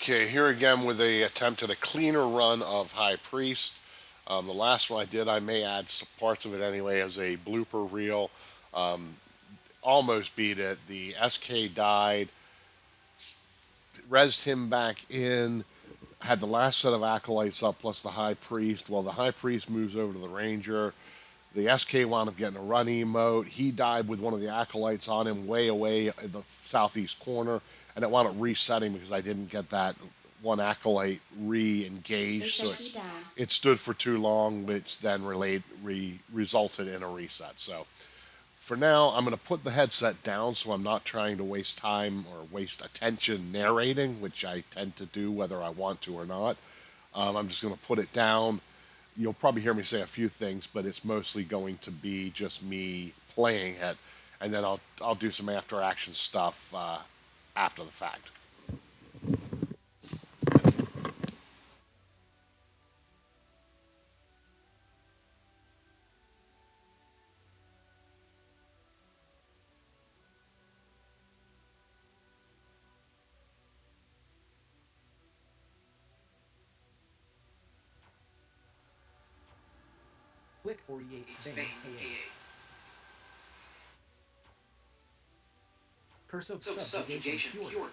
Okay, here again with a attempt at a cleaner run of High Priest. The last one I did, I may add some parts of it anyway as a blooper reel. Almost beat it. The SK died, rezzed him back in, had the last set of acolytes up plus the High Priest. Well, the High Priest moves over to the Ranger. The SK wound up getting a run emote. He died with one of the acolytes on him way away in the southeast corner, and it wound up resetting because I didn't get that one acolyte re-engaged. So it stood for too long, which then resulted in a reset. So for now, I'm going to put the headset down so I'm not trying to waste time or waste attention narrating, which I tend to do whether I want to or not. I'm just going to put it down. You'll probably hear me say a few things, but it's mostly going to be just me playing it, and then I'll do some after action stuff after the fact. Click or Yates Bane AA. Curse of Subjugation Pure.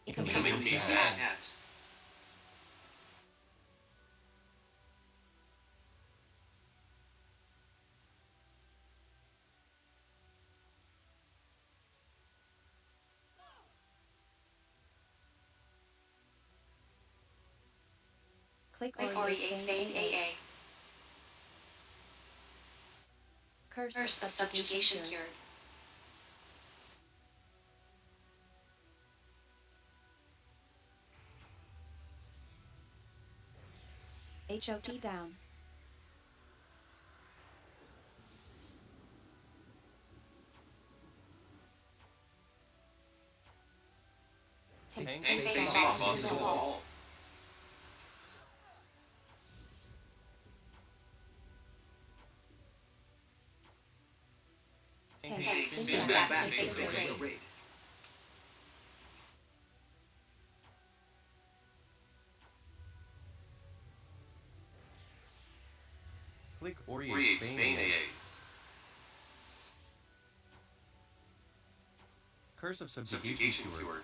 Incoming these ads. Click or Yates Bane AA. Curse of Subjugation Cured. HOT down. Tank face boss in the wall. Tank face back to face the raid. Click or Yates Bane AA. Curse of Subjugation Cured.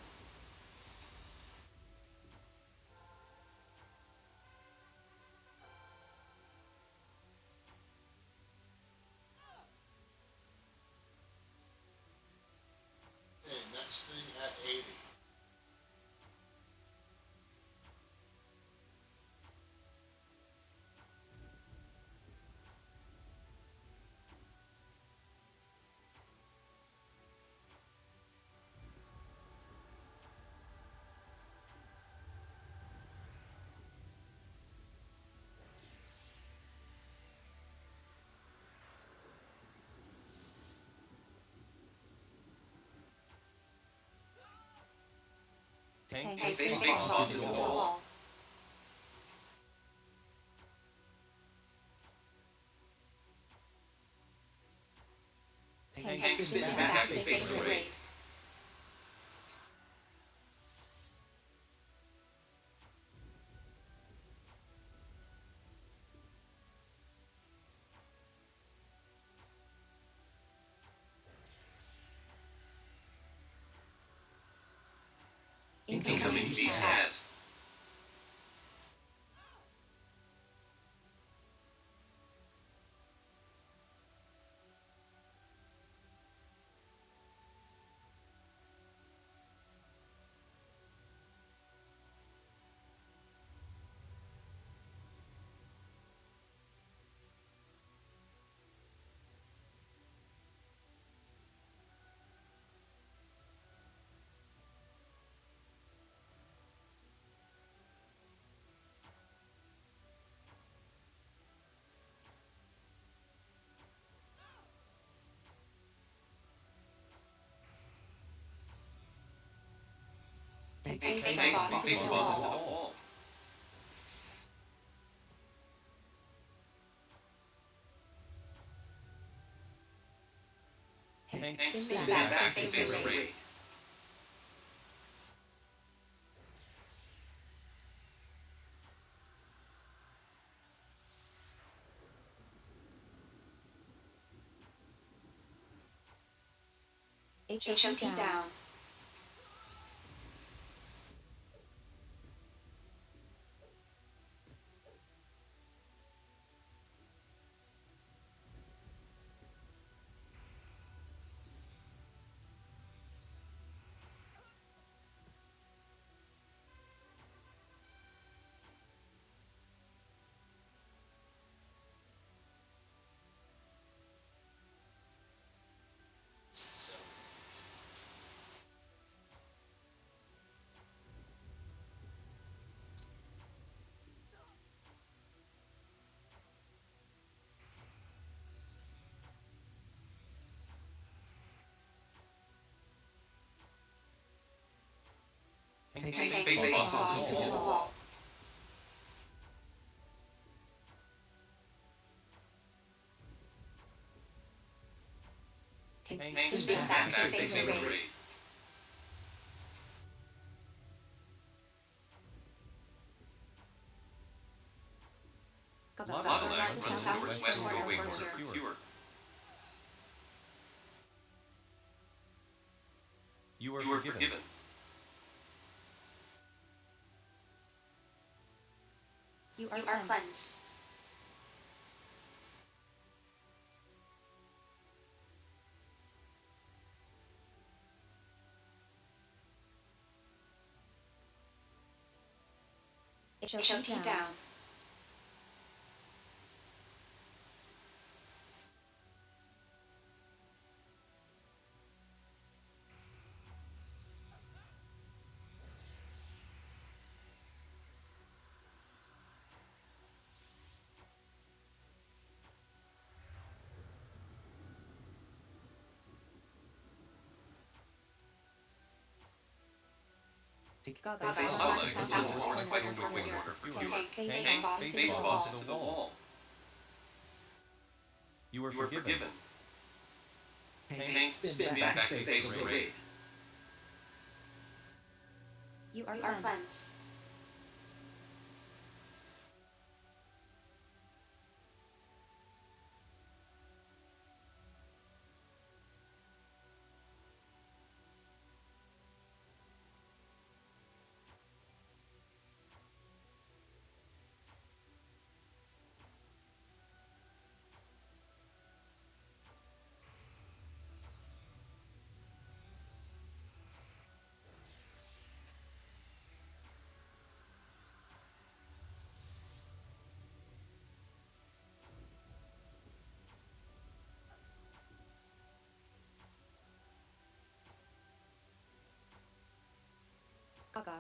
this thing at 80. Tank Tank is baseball to the wall. Tank spins back to face the raid. Incoming feast has. Tank baseball to the wall. Tank spins back to face the raid. HOT down. Tank baseball to the wall. Tank spins back to face the raid. Lava runs southwest away from Cure. You are forgiven. You are cleansed. HOT down. Lava runs southwest away from Cure. Tank baseball to the wall. You are forgiven. Tank spins back to face the raid. You are cleansed.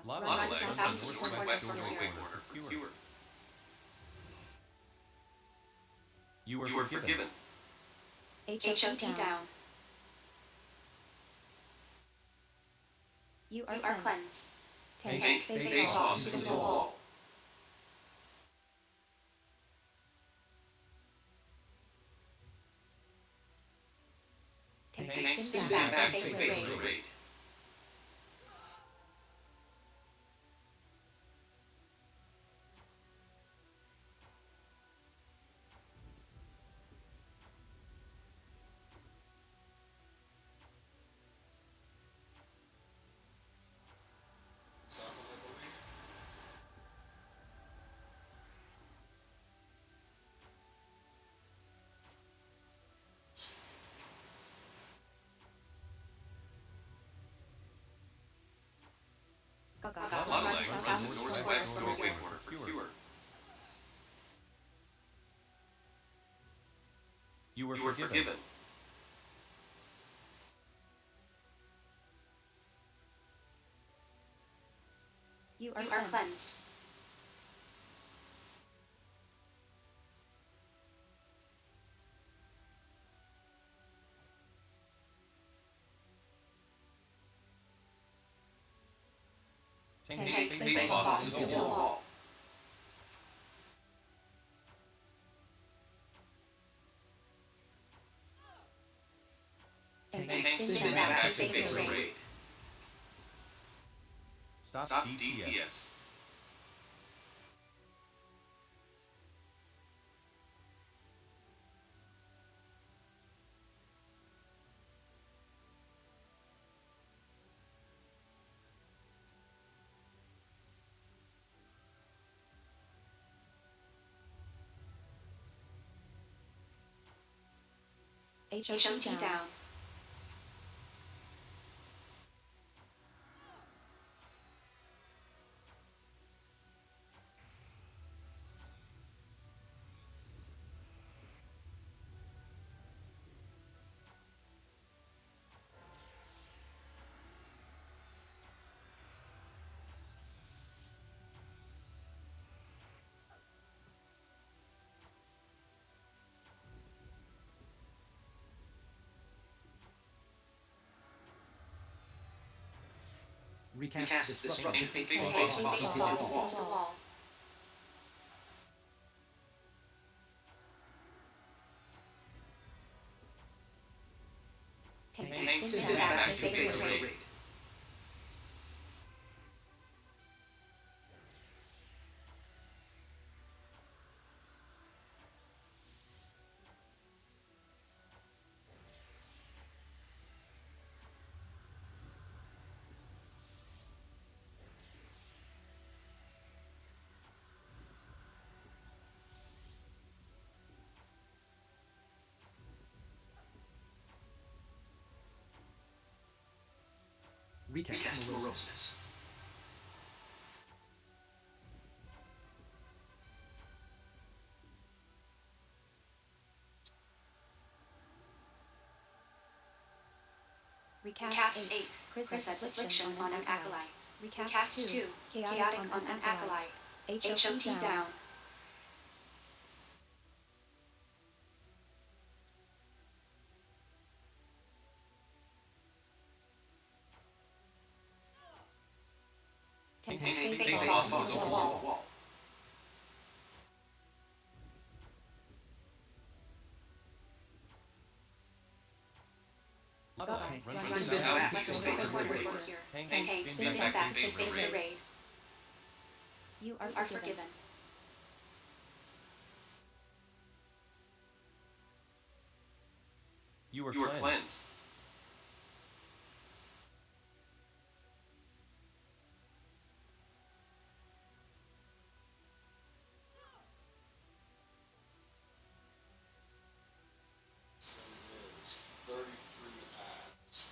Lava lag southeast northwest doorway corner for fewer. You are forgiven. HOT down. You are cleansed. Tank face off into the wall. Tank Spin spin back to face face the raid. raid. Lava lag runs northwest doorway corner for fewer. You are forgiven. You are cleansed. Tank face face off into the wall. Tank Spin spin back back to to face face the raid. raid. Stop DPS. HOT down. Recast disruption. Tank Tank face off face into off the into wall. the wall. Tank Tank spin spin back back to to face face the raid. raid. Recast moroseness. Recast 8. Chris affliction on an acolyte. Recast 2. Chaotic on an acolyte. HOT down. Tank Tank face face off off into into the the wall. wall. Lava tank Run runs Spin south. back left to to face corner the raid. for here. Tank Tank spin spin back back to to face the face the raid. raid. You are forgiven. You are cleansed. Is 33 ads.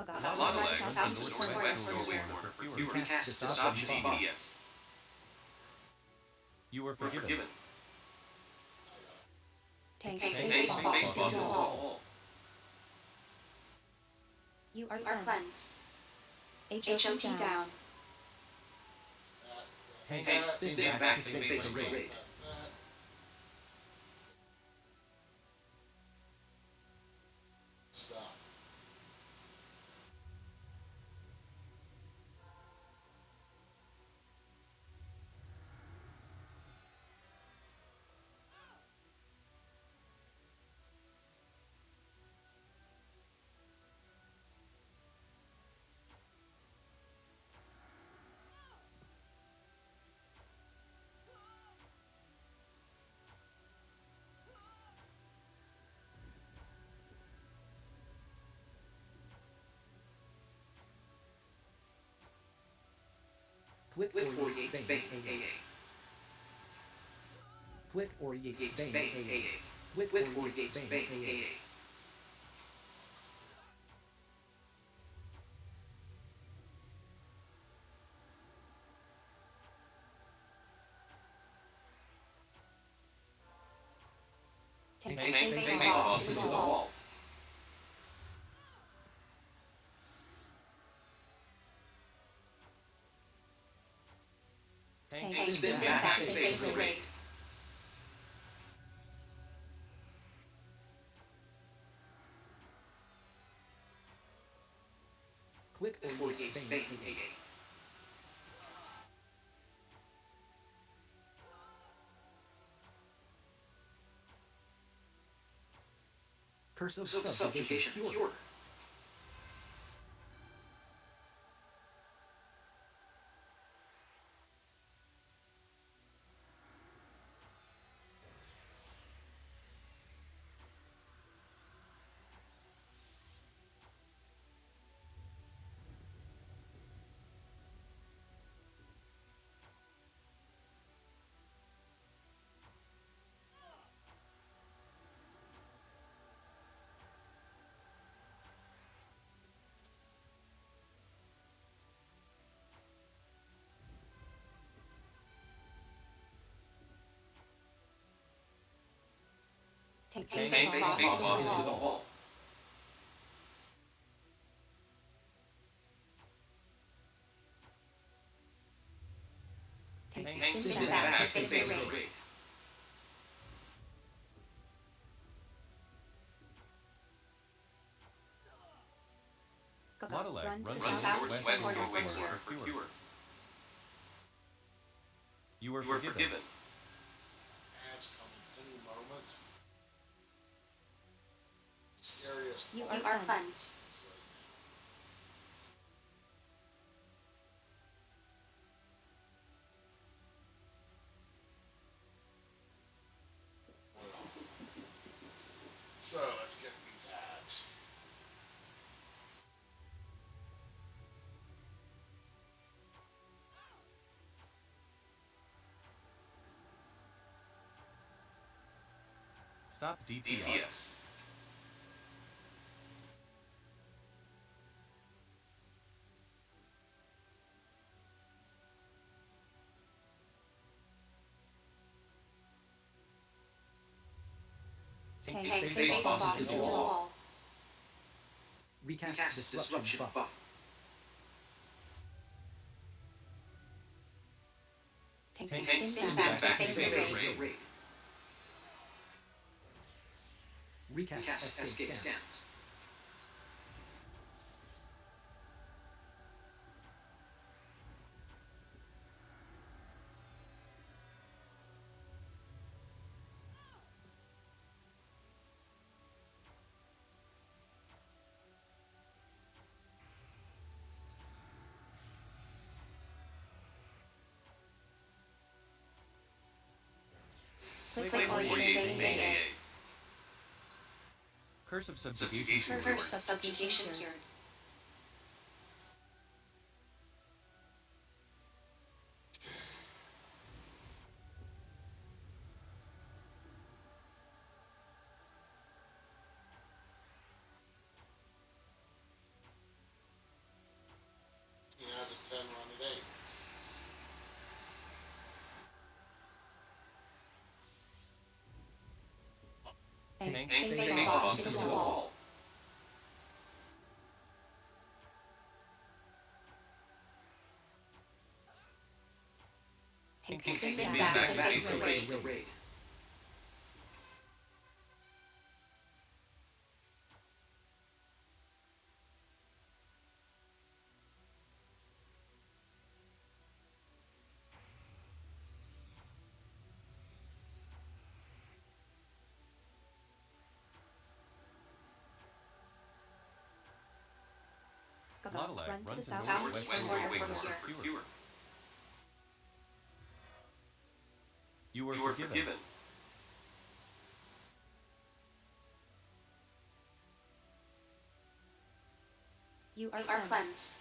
Monolag runs the northwest doorway corner for fewer. Recast Disoption disruption buff. DPS. You were forgiven. Tank Tank face face boss boss to to the the wall. wall. You are Our cleansed. cleanse. HOT down. Tank Spin stand back back to to face face the the raid. raid. Stuff. Flick Flick or or Yates Yates Bane Bane AA. AA. Flick or Yates Yates Bane Bane AA. AA. Flick Flick or or Yates Yates Bane Bane AA. AA. Tank Tank face face boss boss to to the the wall. wall. Tank Tank spin spin back back to to face face the the raid. raid. Flick Flick or or Yates Yates Bane Bane AA. AA. Curse of Subjugation Subjugation pure. Pure. Tank Tank face face boss to boss the to the wall. wall. Tank Tank spin spin back back to to face face the the raid. raid. Monolag Runs runs the south northwest corner doorway for corner fewer. for fewer. You were forgiven. Ads coming any moment. Scariest You part are Our cleansed. cleanse. is right now. Way off. So let's get these ads. Stop DPS. Tank Tank face face boss boss to to the the wall. wall. Recast disruption buff. Tank Tank spin spin back to back to face the face raid. the raid. Recast escape stance. Click Flick or or Yates Yates Bane Bane AA. AA. Curse of subjugation. Curse Pure. of subjugation cured. Tank face off into the wall. Tank Tank spins spins back back to to face face the the raid. The raid. Gaga, run to the Southwest southwest corner corner for for cure. cure. You are You are forgiven. forgiven. You are You are cleansed. cleansed.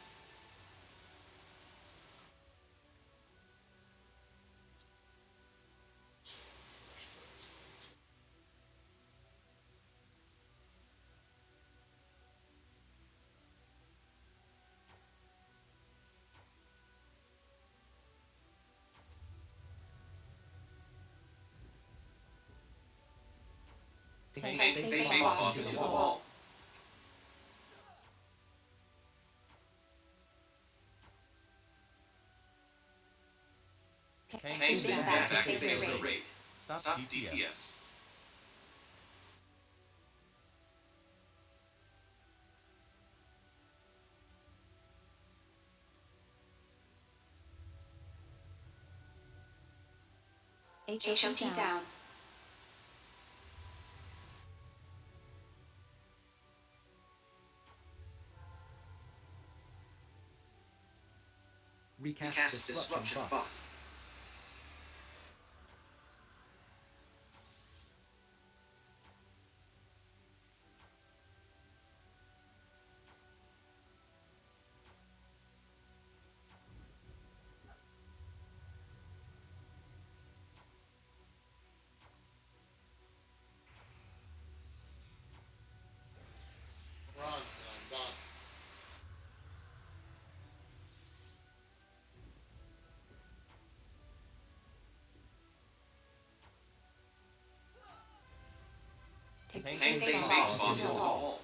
Tank Tank face face off off into into the the wall. wall. Tank Tank spins spins back back to to face face the the raid. raid. Stop Stop DPS. DPS. HOT down. Recast disruption buff. Run, and I'm done. Tank Tank face face off off into into the the wall. wall.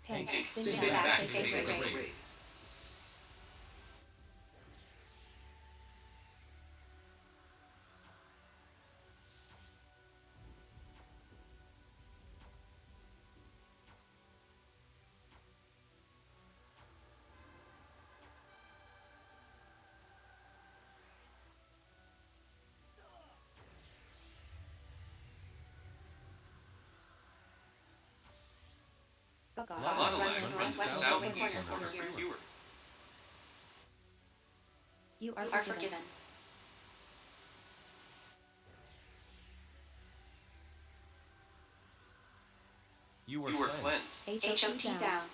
Tank Tank spins spins back back to to face face the the raid. raid. Gaga, Lava run Lag to runs to northwest southeast corner corner for cure. for cure. You are You are forgiven. forgiven. You You are are cleansed. cleansed. HOT down.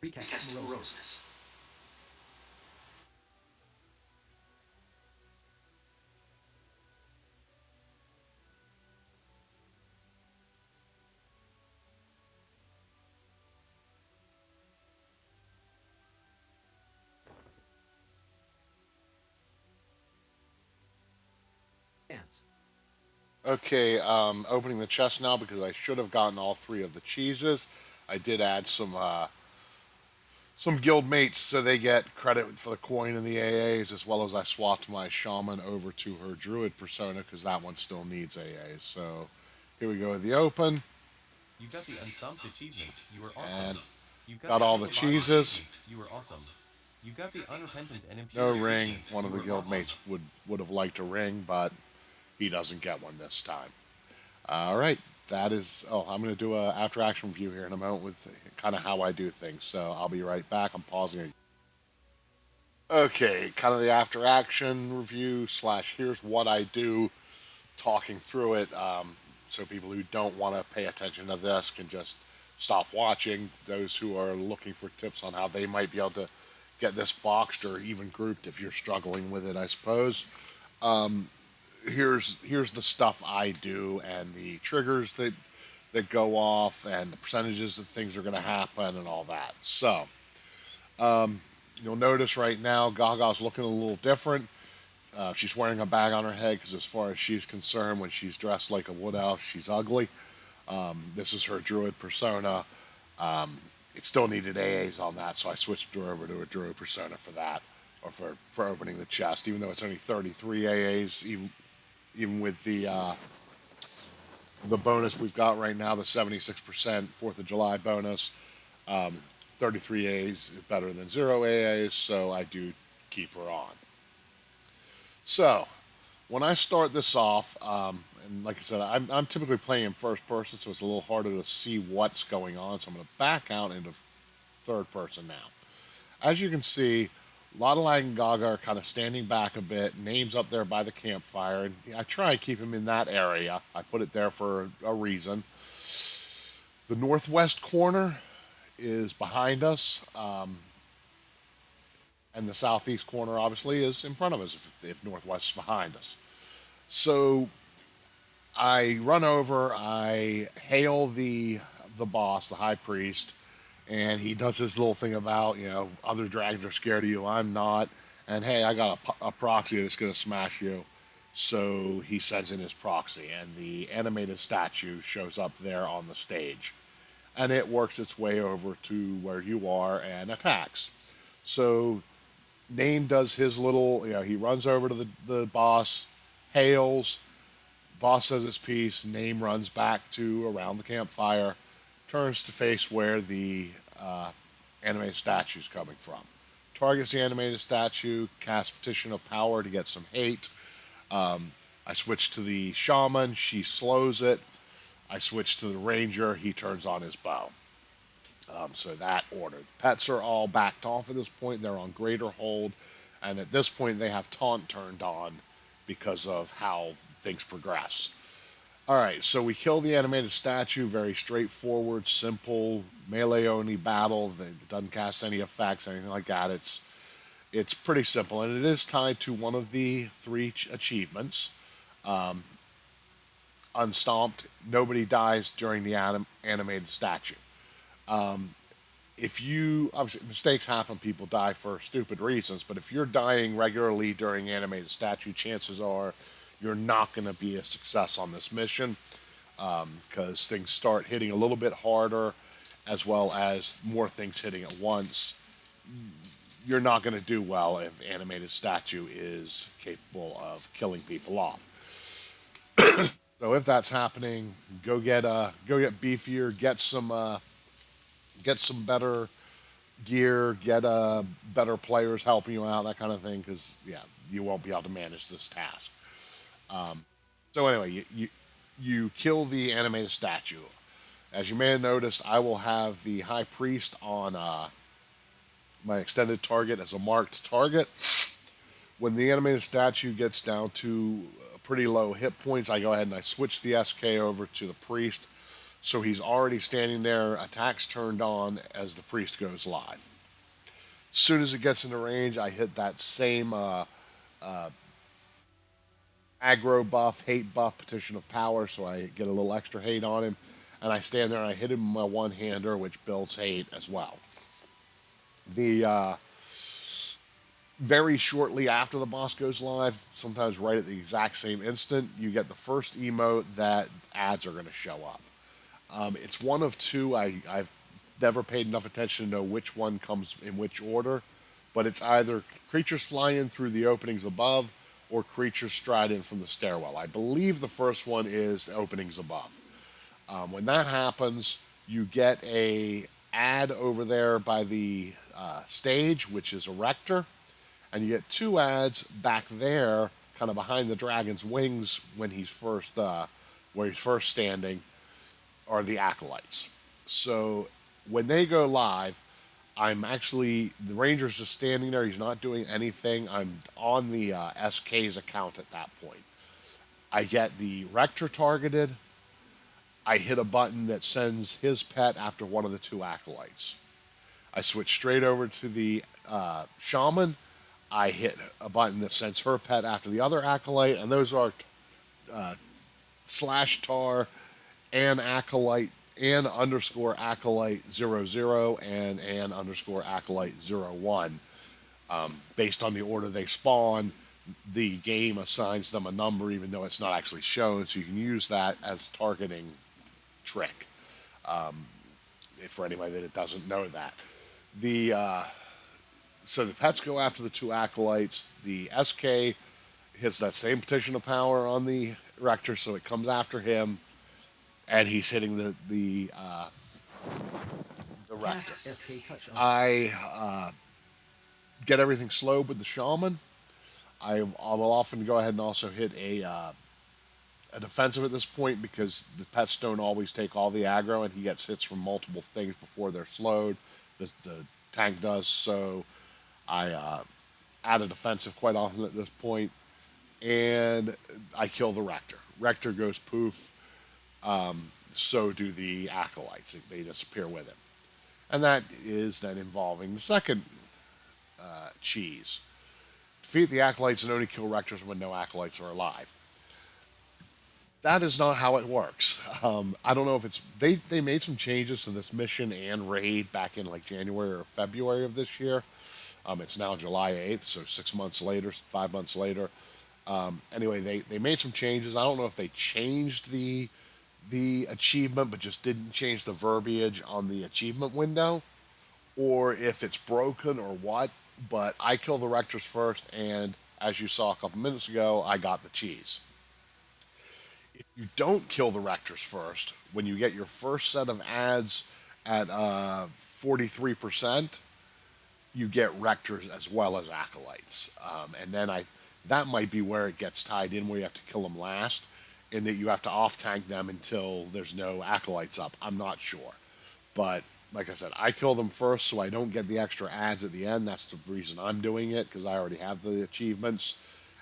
Recast moroseness. moroseness. Dance. Okay, opening the chest now because I should have gotten all three of the cheeses. I did add some guild mates so they get credit for the coin in the AAs, as well as I swapped my shaman over to her druid persona because that one still needs AAs. So here we go with the open, You got the unstomped achievement. You were and awesome. You got got the all the Purple Body cheeses. achievement. You were awesome. You got the unrepentant and No impure ring. achievement. One of You the were guild awesome. mates would have liked a ring, but he doesn't get one this time. All right, that is. Oh, I'm going to do a after action review here in a moment with kind of how I do things. So I'll be right back. I'm pausing it. Okay, kind of the after action review slash here's what I do, talking through it, so people who don't want to pay attention to this can just stop watching. Those who are looking for tips on how they might be able to get this boxed or even grouped if you're struggling with it, I suppose. Here's the stuff I do and the triggers that go off and the percentages that things are going to happen and all that. So you'll notice right now Gaga's looking a little different. She's wearing a bag on her head because, as far as she's concerned, when she's dressed like a wood elf, she's ugly. This is her druid persona. It still needed AAs on that, so I switched her over to a druid persona for that, or for opening the chest. Even though it's only 33 AAs, even with the bonus we've got right now, the 76% Fourth of July bonus, 33 AAs is better than 0 AAs, so I do keep her on. So, when I start this off, and like I said, I'm typically playing in first person, so it's a little harder to see what's going on. So I'm going to back out into third person now. As you can see, Lotta Lag and Gaga are kind of standing back a bit. Name's up there by the campfire, and I try and keep him in that area. I put it there for a reason. The northwest corner is behind us, and the southeast corner obviously is in front of us if northwest is behind us. So I run over, I hail the boss, the high priest, and he does this little thing about, other dragons are scared of you, I'm not, and hey, I got a proxy that's going to smash you. So he sends in his proxy, and the animated statue shows up there on the stage, and it works its way over to where you are and attacks. So Name does his little, he runs over to the boss, hails, boss says his piece, Name runs back to around the campfire, turns to face where the animated statue is coming from. Targets the animated statue, casts Petition of Power to get some hate. I switch to the shaman, she slows it. I switch to the ranger, he turns on his bow. So that order. The pets are all backed off at this point. They're on greater hold. And at this point, they have taunt turned on because of how things progress. All right, so we kill the animated statue. Very straightforward, simple, melee only battle that doesn't cast any effects, anything like that. It's pretty simple, and it is tied to one of the three achievements. Unstomped, nobody dies during the animated statue. If you obviously mistakes happen, people die for stupid reasons, but if you're dying regularly during animated statue, chances are you're not going to be a success on this mission because things start hitting a little bit harder, as well as more things hitting at once. You're not going to do well if animated statue is capable of killing people off. So if that's happening, go get beefier, get some better gear, get better players helping you out, that kind of thing, because yeah, you won't be able to manage this task. So anyway, you kill the animated statue. As you may have noticed, I will have the high priest on my extended target as a marked target. When the animated statue gets down to pretty low hit points, I go ahead and I switch the SK over to the priest. So he's already standing there, attacks turned on as the priest goes live. As soon as it gets into range, I hit that same aggro buff, hate buff, Petition of Power, so I get a little extra hate on him. And I stand there and I hit him with my one-hander, which builds hate as well. The very shortly after the boss goes live, sometimes right at the exact same instant, you get the first emote that ads are going to show up. It's one of two. I've never paid enough attention to know which one comes in which order, but it's either creatures fly in through the openings above or creatures stride in from the stairwell. I believe the first one is the openings above. When that happens, you get a ad over there by the stage, which is a rector, and you get two ads back there, kind of behind the dragon's wings when he's first, where he's first standing, are the acolytes. So when they go live, I'm actually the ranger's just standing there. He's not doing anything. I'm on the SK's account at that point. I get the rector targeted. I hit a button that sends his pet after one of the two acolytes. I switch straight over to the shaman. I hit a button that sends her pet after the other acolyte, and those are slash tar and acolyte and underscore acolyte 00 and underscore acolyte 01. Based on the order they spawn, the game assigns them a number even though it's not actually shown, so you can use that as targeting trick for anybody that doesn't know that. The So the pets go after the two acolytes. The SK hits that same petition of power on the rector, so it comes after him, and he's hitting the rector. Cast SK touch on. I get everything slowed with the shaman. I will often go ahead and also hit a defensive at this point because the pets don't always take all the aggro, and he gets hits from multiple things before they're slowed. The tank does, so I add a defensive quite often at this point, and I kill the rector. Rector goes poof. So do the acolytes; they disappear with him, and that is then involving the second cheese. Defeat the acolytes and only kill rectors when no acolytes are alive. That is not how it works. I don't know if it's they made some changes to this mission and raid back in like January or February of this year. It's now July 8th, so 6 months later, 5 months later. Anyway, they made some changes. I don't know if they changed the achievement, but just didn't change the verbiage on the achievement window, or if it's broken or what. But I killed the rectors first, and as you saw a couple minutes ago, I got the cheese. If you don't kill the rectors first, when you get your first set of ads at 43%, you get rectors as well as acolytes. And then that might be where it gets tied in, where you have to kill them last, and that you have to off-tank them until there's no acolytes up. I'm not sure. But like I said, I kill them first so I don't get the extra ads at the end. That's the reason I'm doing it, because I already have the achievements,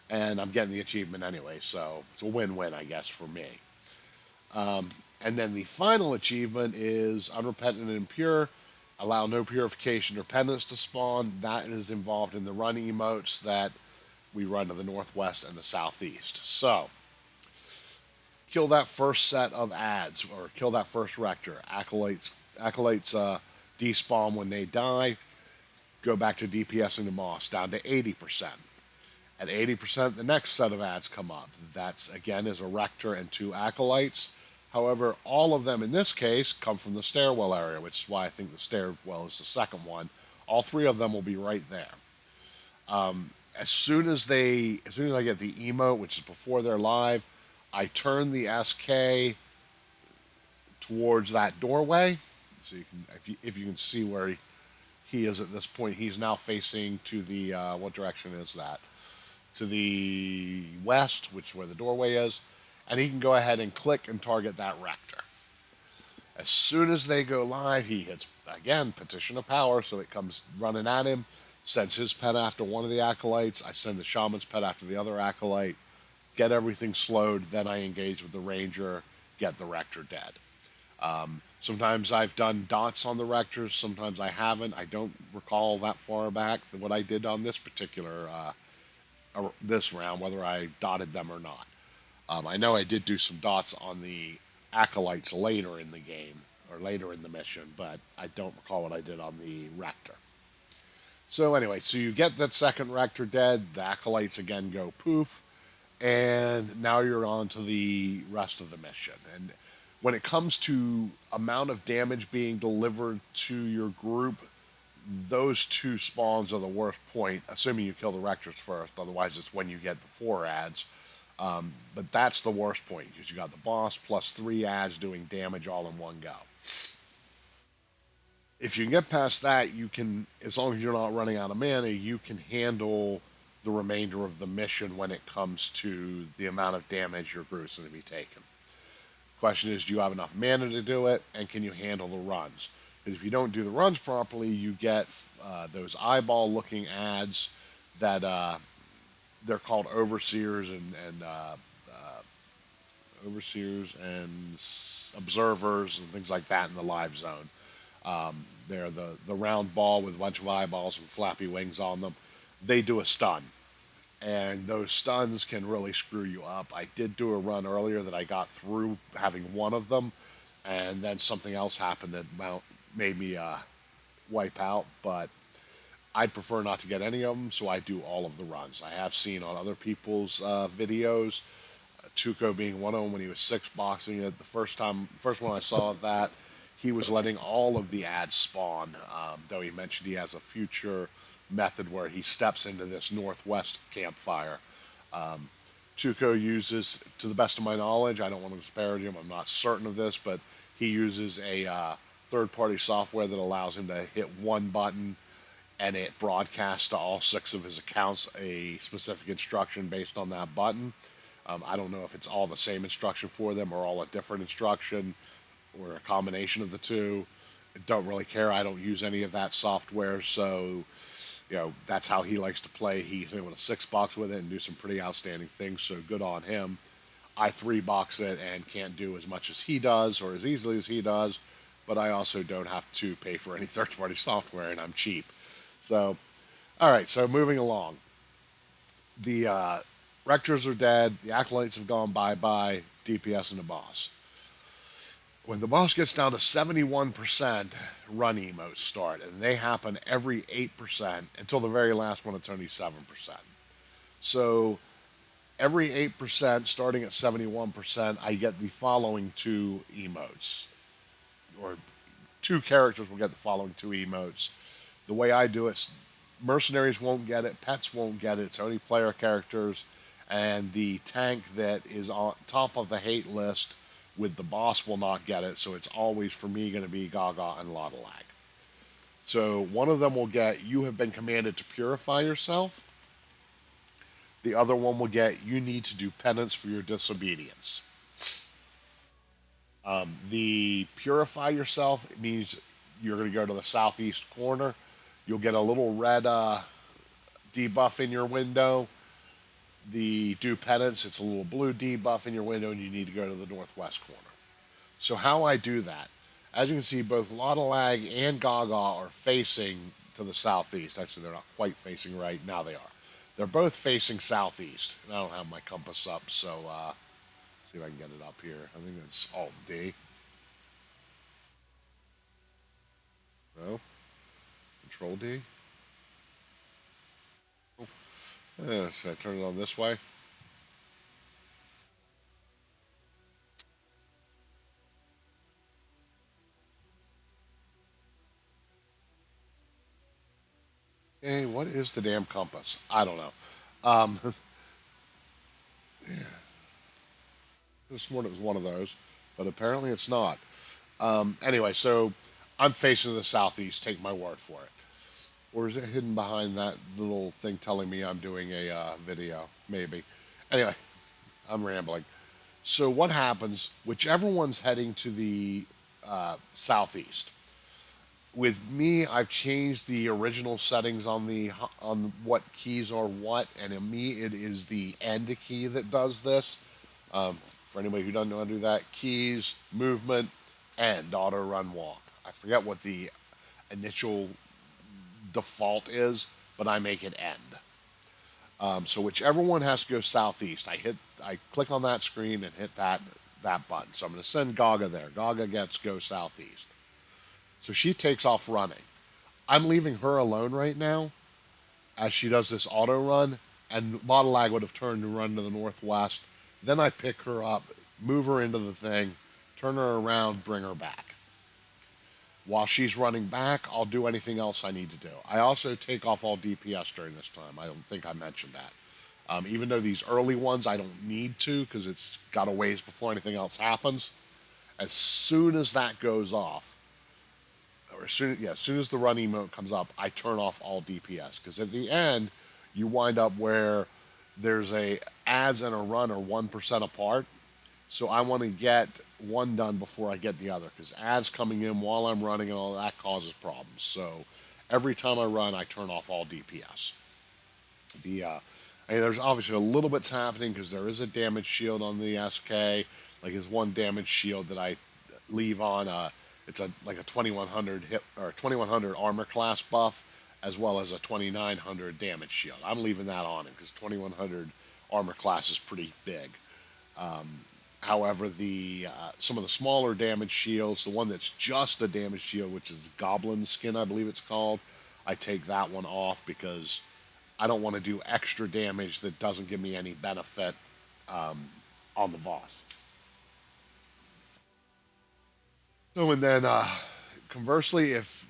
and I'm getting the achievement anyway, so it's a win-win, I guess, for me. And then the final achievement is Unrepentant and Impure. Allow no purification or penance to spawn. That is involved in the run emotes that we run to the northwest and the southeast. So, kill that first set of ads, or kill that first rector. Acolytes despawn when they die. Go back to DPSing the moss down to 80%. At 80%, the next set of ads come up. That's, again, is a rector and two acolytes. However, all of them in this case come from the stairwell area, which is why I think the stairwell is the second one. All three of them will be right there. As soon as I get the emote, which is before they're live, I turn the SK towards that doorway. So you can, if you can see where he is at this point, he's now facing to the what direction is that? To the west, which is where the doorway is, and he can go ahead and click and target that rector. As soon as they go live, he hits, again, Petition of Power, so it comes running at him, sends his pet after one of the acolytes, I send the shaman's pet after the other acolyte, get everything slowed, then I engage with the ranger, get the rector dead. Sometimes I've done dots on the rectors, sometimes I haven't. I don't recall that far back what I did on this particular this round, whether I dotted them or not. I know I did do some dots on the acolytes later in the game, or later in the mission, but I don't recall what I did on the rector. So anyway, so you get that second rector dead, the acolytes again go poof, and now you're on to the rest of the mission. And When it comes to amount of damage being delivered to your group, those two spawns are the worst point, assuming you kill the Rectors first. Otherwise, it's when you get the 4 ads. But that's the worst point because you got the boss plus 3 ads doing damage all in one go. If you can get past that, you can, as long as you're not running out of mana, you can handle the remainder of the mission when it comes to the amount of damage your group's going to be taking. Question is, do you have enough mana to do it, and can you handle the runs? Because if you don't do the runs properly, you get those eyeball-looking ads that they're called overseers and overseers and observers and things like that in the live zone. They're the round ball with a bunch of eyeballs and flappy wings on them. They do a stun, and those stuns can really screw you up. I did do a run earlier that I got through having one of them, and then something else happened that made me wipe out, but I'd prefer not to get any of them, so I do all of the runs. I have seen on other people's videos, Tuco being one of them when he was six boxing it. First one I saw of that, he was letting all of the ads spawn, though he mentioned he has a future method where he steps into this northwest campfire. Tuco uses, to the best of my knowledge, I don't want to disparage him, I'm not certain of this, but he uses a third-party software that allows him to hit one button and it broadcasts to all 6 of his accounts a specific instruction based on that button. I don't know if it's all the same instruction for them or all a different instruction or a combination of the two. I don't really care. I don't use any of that software, so that's how he likes to play. He's able to 6-box with it and do some pretty outstanding things, so good on him. I 3-box it and can't do as much as he does or as easily as he does, but I also don't have to pay for any third-party software, and I'm cheap. So, all right, so moving along. The Rectors are dead, the Acolytes have gone bye-bye, DPS and the boss. When the boss gets down to 71%, run emotes start, and they happen every 8% until the very last one, it's only 7%. So every 8%, starting at 71%, I get the following 2 emotes. Or 2 characters will get the following 2 emotes. The way I do it, mercenaries won't get it, pets won't get it, it's only player characters, and the tank that is on top of the hate list with the boss will not get it, so it's always, for me, going to be Gaga and Lottalag. So one of them will get, you have been commanded to purify yourself. The other one will get, you need to do penance for your disobedience. The purify yourself means you're going to go to the southeast corner. You'll get a little red debuff in your window. The do penance, it's a little blue debuff in your window, and you need to go to the northwest corner. So how I do that, as you can see, both Lottalag and Gaga are facing to the southeast. Actually, they're not quite facing right. Now they are. They're both facing southeast. And I don't have my compass up, so see if I can get it up here. I think it's Alt-D. No? Control-D? So I turn it on this way. Hey, what is the damn compass? I don't know. Yeah. This morning it was one of those, but apparently it's not. Anyway, so I'm facing the southeast. Take my word for it. Or is it hidden behind that little thing telling me I'm doing a video? Maybe. Anyway, I'm rambling. So what happens? Whichever one's heading to the southeast. With me, I've changed the original settings on what keys are what, and in me, it is the end key that does this. For anybody who doesn't know how to do that, keys, movement, end, auto run, walk. I forget what the initial default is, but I make it end. So whichever one has to go southeast, I click on that screen and hit that button. So I'm going to send Gaga there. Gaga gets go southeast. So she takes off running. I'm leaving her alone right now as she does this auto run, and Lottalag would have turned to run to the northwest. Then I pick her up, move her into the thing, turn her around, bring her back. While she's running back, I'll do anything else I need to do. I also take off all DPS during this time. I don't think I mentioned that. Even though these early ones I don't need to because it's got a ways before anything else happens. As soon as that goes off, as soon as the run emote comes up, I turn off all DPS because at the end you wind up where there's a ads and a run are 1% apart. So I want to get one done before I get the other because ads coming in while I'm running and all that causes problems. So every time I run, I turn off all DPS. There's obviously a little bit's happening because there is a damage shield on the SK. Like there's one damage shield that I leave on. It's like a 2100 hit or 2100 armor class buff, as well as a 2900 damage shield. I'm leaving that on because 2100 armor class is pretty big. However, the some of the smaller damage shields, the one that's just a damage shield, which is Goblin Skin, I believe it's called, I take that one off because I don't want to do extra damage that doesn't give me any benefit on the boss. So, and then conversely, if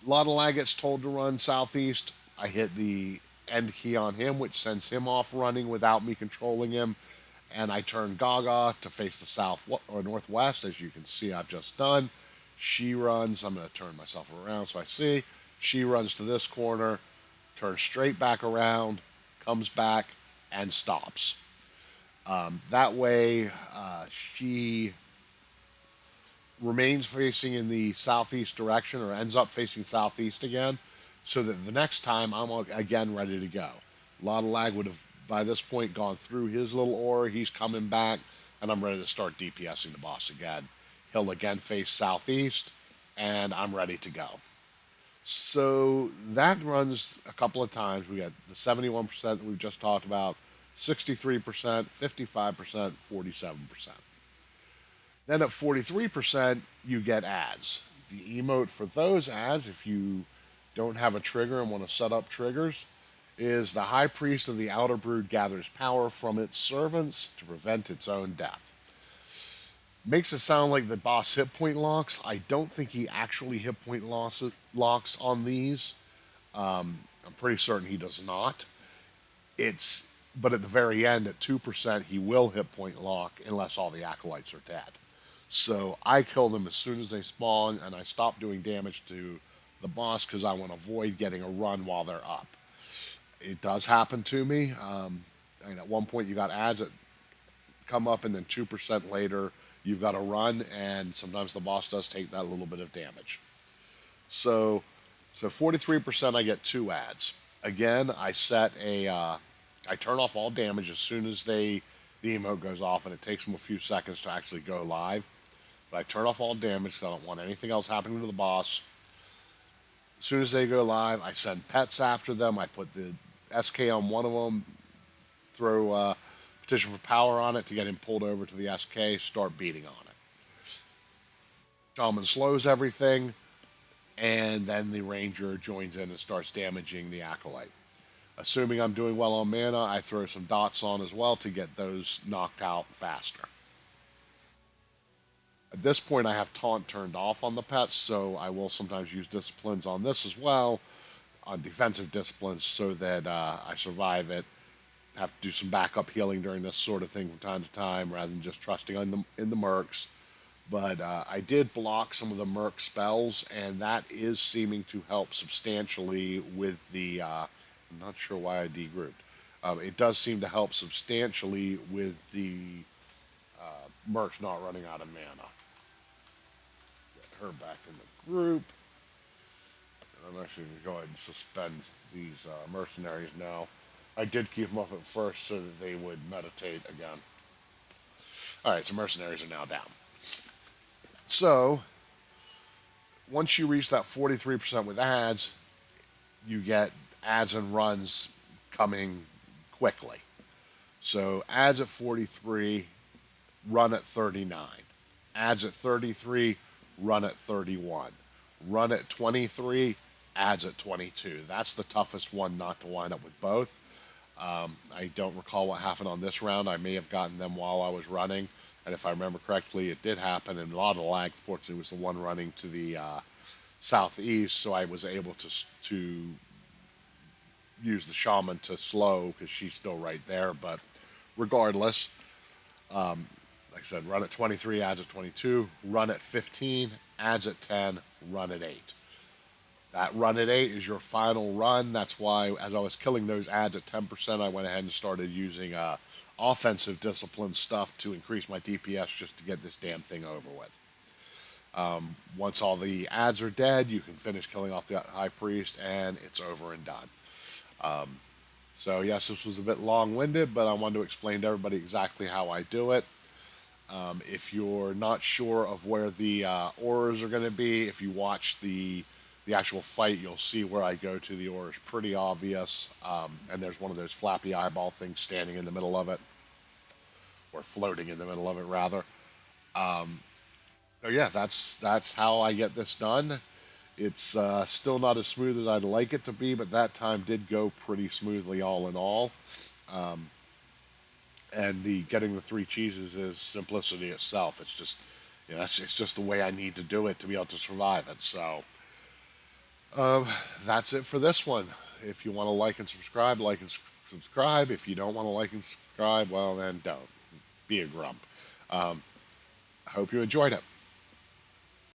Lotta Lag gets told to run southeast, I hit the end key on him, which sends him off running without me controlling him. And I turn Gaga to face the south or northwest, as you can see I've just done. She runs, I'm going to turn myself around so I see. She runs to this corner, turns straight back around, comes back, and stops. That way, she remains facing in the southeast direction or ends up facing southeast again, so that the next time I'm again ready to go. Lotta Lag would have by this point gone through his little aura, he's coming back, and I'm ready to start DPSing the boss again. He'll again face southeast, and I'm ready to go. So that runs a couple of times. We got the 71% that we've just talked about, 63%, 55%, 47%. Then at 43%, you get ads. The emote for those ads, if you don't have a trigger and want to set up triggers, is the High Priest of the Outer Brood gathers power from its servants to prevent its own death. Makes it sound like the boss hit point locks. I don't think he actually hit point locks on these. I'm pretty certain he does not. But at the very end, at 2%, he will hit point lock unless all the acolytes are dead. So I kill them as soon as they spawn, and I stop doing damage to the boss because I want to avoid getting a run while they're up. It does happen to me. And at one point, you got ads that come up, and then 2% later, you've got a run, and sometimes the boss does take that little bit of damage. So 43%, I get 2 ads. Again, I turn off all damage as soon as the emote goes off, and it takes them a few seconds to actually go live. But I turn off all damage because I don't want anything else happening to the boss. As soon as they go live, I send pets after them. I put the SK on one of them, throw petition for power on it to get him pulled over to the SK, start beating on it. Shaman slows everything, and then the ranger joins in and starts damaging the acolyte. Assuming I'm doing well on mana, I throw some dots on as well to get those knocked out faster. At this point, I have taunt turned off on the pets, so I will sometimes use disciplines on this as well, on defensive disciplines, so that I survive it. Have to do some backup healing during this sort of thing from time to time, rather than just trusting in the mercs. But I did block some of the merc spells, and that is seeming to help substantially with the... I'm not sure why I degrouped. It does seem to help substantially with the mercs not running out of mana. Get her back in the group. I'm actually going to go ahead and suspend these mercenaries now. I did keep them up at first so that they would meditate again. Alright, so mercenaries are now down. So, once you reach that 43% with ads, you get ads and runs coming quickly. So, ads at 43, run at 39. Ads at 33, run at 31. Run at 23, ads at 22. That's the toughest one not to wind up with both. I don't recall what happened on this round. I may have gotten them while I was running. And if I remember correctly, it did happen, and a lot of the lag, fortunately, was the one running to the southeast, so I was able to use the shaman to slow because she's still right there. But regardless, like I said, run at 23, adds at 22, run at 15, adds at 10, run at 8. That run at 8 is your final run. That's why, as I was killing those ads at 10%, I went ahead and started using offensive discipline stuff to increase my DPS just to get this damn thing over with. Once all the ads are dead, you can finish killing off the High Priest, and it's over and done. So, yes, this was a bit long-winded, but I wanted to explain to everybody exactly how I do it. If you're not sure of where the auras are going to be, if you watch the actual fight, you'll see where I go to. The aura is pretty obvious, and there's one of those flappy eyeball things standing in the middle of it, or floating in the middle of it, rather. So yeah, that's how I get this done. It's still not as smooth as I'd like it to be, but that time did go pretty smoothly all in all. And the getting the three cheeses is simplicity itself. It's just, it's just the way I need to do it to be able to survive it. So that's it for this one. If you want to like and subscribe, like and subscribe. If you don't want to like and subscribe, well then don't. Be a grump. I hope you enjoyed it.